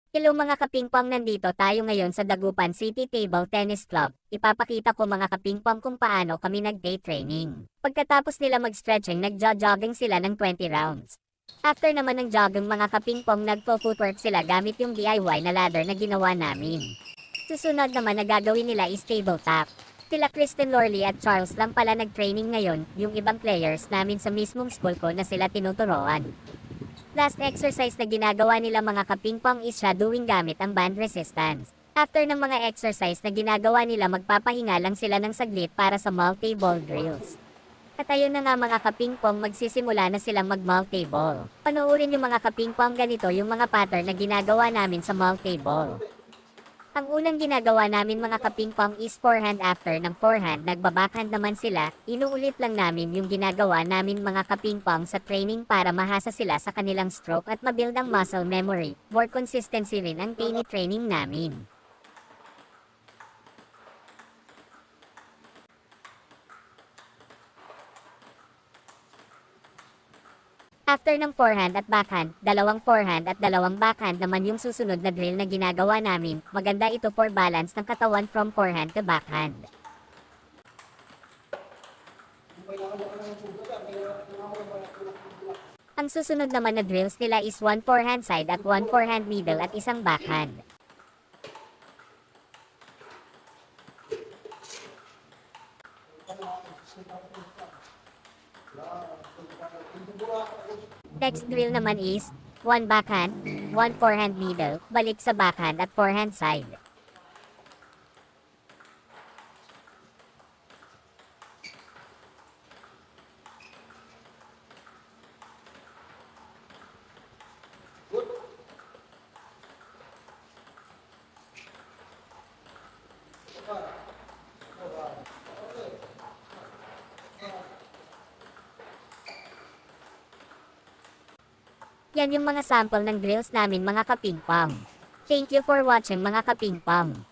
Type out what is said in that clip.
Hello mga kapingpong, nandito tayo ngayon sa Dagupan City Table Tennis Club. Ipapakita ko mga kapingpong kung paano kami nag-day training. Pagkatapos nila mag-stretching, nagja-jogging sila ng 20 rounds. After naman ng jogging mga kapingpong, nagpo-footwork sila gamit yung DIY na ladder na ginawa namin. Susunod naman na gagawin nila is tabletop. Sila Kristen Lorley at Charles lang pala nag-training ngayon, yung ibang players namin sa mismong school ko na sila tinuturoan. Last exercise na ginagawa nila mga kapingpong is shadowing gamit ang band resistance. After ng mga exercise na ginagawa nila, magpapahinga lang sila ng saglit para sa multi-ball drills. At ayun na nga mga kapingpong, magsisimula na silang mag-multi-ball. Panoorin yung mga kapingpong, ganito yung mga pattern na ginagawa namin sa multi-ball. Ang unang ginagawa namin mga kapingpong is forehand. After ng forehand, nagbabackhand naman sila. Inuulit lang namin yung ginagawa namin mga kapingpong sa training para mahasa sila sa kanilang stroke at mabuild ang muscle memory. More consistency rin ang daily training namin. After ng forehand at backhand, dalawang forehand at dalawang backhand naman yung susunod na drill na ginagawa namin. Maganda ito for balance ng katawan from forehand to backhand. Ang susunod naman na drills nila is one forehand side at one forehand middle at isang backhand. Next drill naman is one backhand, one forehand middle, balik sa backhand at forehand side. Yan yung mga sample ng drills namin mga kapingpong. Thank you for watching mga kapingpong.